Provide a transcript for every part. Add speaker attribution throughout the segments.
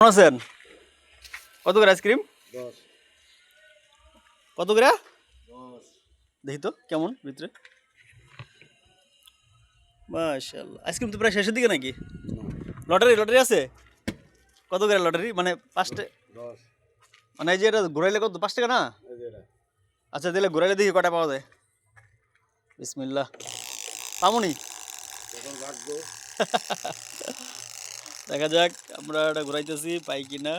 Speaker 1: কেমন আছেন? কত করে আইসক্রিম?
Speaker 2: 10
Speaker 1: কত করে?
Speaker 2: 10
Speaker 1: দেখি তো কেমন ভিতরে। মাশাআল্লাহ, আইসক্রিম তো প্রায় শেষের দিকে নাকি? লটারি লটারি আছে? কত করে লটারি? মানে
Speaker 2: 10
Speaker 1: মানে এই যে এটা ঘুরাইলে কত? 5 টাকা না?
Speaker 2: এই যে এটা
Speaker 1: আচ্ছা দিলে ঘুরাইলে দেখি কটা পাওয়া যায়। বিসমিল্লাহ। পামুনি?
Speaker 2: যখন ভাগ্য
Speaker 1: দেখা যাক, আমরা এটা ঘুরাইতেছি পাই কিনা।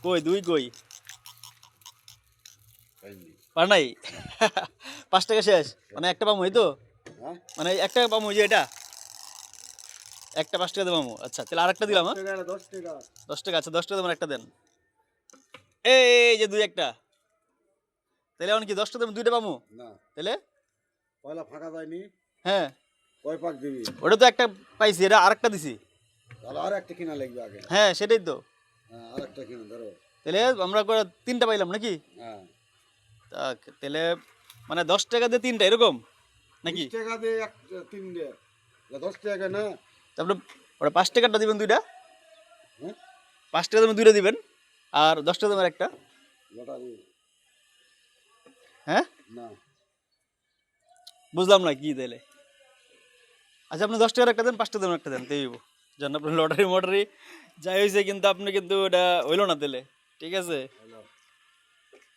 Speaker 1: কই দুই কই?
Speaker 2: পাইনি।
Speaker 1: পার নাই? 5 টাকা শেষ? মানে একটা পামু, এই তো?
Speaker 2: হ্যাঁ
Speaker 1: মানে 1 টাকা পামু, এই যে এটা একটা 5 টাকা দিয়ে পামু। আচ্ছা তাহলে আরেকটা দিলাম।
Speaker 2: 10 টাকা 10 টাকা
Speaker 1: 10 টাকা, আচ্ছা 10 টাকা দেবেন, একটা দেন। এই যে দুই একটা, তাহলে এখন কি 10টা দেবেন, দুইটা পামু
Speaker 2: না
Speaker 1: তাহলে?
Speaker 2: পয়লা ফাঁকা যায়নি।
Speaker 1: হ্যাঁ,
Speaker 2: কয় পাক দিবি?
Speaker 1: ওটা তো একটা পাইছি, এটা আরেকটা দিছি।
Speaker 2: তাহলে আর একটা কিনা লাগবে আগে।
Speaker 1: হ্যাঁ সেটাই তো।
Speaker 2: হ্যাঁ আর একটা কিনা ধরো।
Speaker 1: তাহলে আমরা করে 3টা পাইলাম নাকি?
Speaker 2: হ্যাঁ
Speaker 1: তাহলে মানে 10 টাকা দিয়ে 3টা এরকম নাকি?
Speaker 2: 20 টাকা দিয়ে এক তিনটে 10 টাকা না।
Speaker 1: তারপরে ওটা 5 টাকাটা দিবেন দুইটা,
Speaker 2: হ্যাঁ
Speaker 1: 5 টাকা দেবেন দুইটা দিবেন, আর 10 টাকা দেবেন একটা।
Speaker 2: লটারি
Speaker 1: হ্যাঁ
Speaker 2: না।
Speaker 1: বুঝলাম না কি তাহলে। আচ্ছা আপনি 10 টাকার একটা দেন, 5টা দেবেন একটা দেন, তাই জান আপনি লটারি মটারি যাই হয়েছে, কিন্তু আপনি কিন্তু এটা হইলো না তাহলে। ঠিক আছে,
Speaker 2: হলো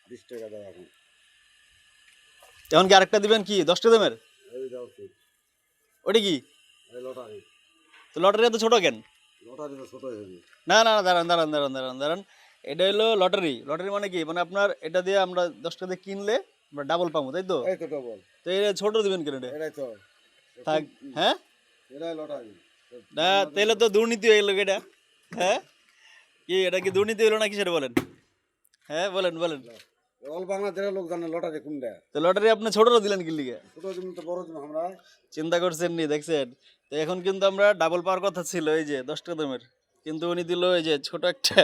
Speaker 2: 20 টাকা দাও এখন।
Speaker 1: এখন কি আরেকটা দিবেন কি 10টা দেবেন?
Speaker 2: এই দাও ঠিক।
Speaker 1: ওটা কি?
Speaker 2: এই লটারি
Speaker 1: তো লটারি এত ছোট কেন?
Speaker 2: লটারি তো ছোট হয়ে যাবে।
Speaker 1: না না না, দাঁড়ান দাঁড়ান দাঁড়ান দাঁড়ান দাঁড়ান, এটা হলো লটারি। লটারি মানে কি, মানে আপনার এটা দিয়ে আমরা 10টা দিয়ে কিনলে আমরা ডাবল পাবো, তাই তো?
Speaker 2: এই তো ডবল।
Speaker 1: তো এটা ছোট দিবেন কেন এটা?
Speaker 2: এটাই তো
Speaker 1: থাক। হ্যাঁ
Speaker 2: এটাই লটারি।
Speaker 1: না, তাহলে তো দুর্নীতি হয়ে গেল এটা। হ্যাঁ কি, এটা কি দুর্নীতি হলো না কিসের বলেন? হ্যাঁ বলেন বলেন।
Speaker 2: অল বাংলাদেশের লোক জানে লটারি কোনটা।
Speaker 1: তো লটারি আপনি ছোটটা দিলেন কি লিগে?
Speaker 2: ছোট জমি তো বড় জমি আমরা।
Speaker 1: চিন্তা করছেন নি, দেখছেন? তো এখন কিন্তু আমরা ডাবল পাওয়ার কথা ছিল, এই যে 10 টাকা দামের, কিন্তু উনি দিল এই যে ছোট একটা।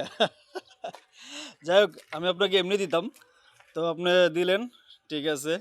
Speaker 1: যাই হোক, আমি আপনাকে এমনি দিতাম, তো আপনি দিলেন, ঠিক আছে।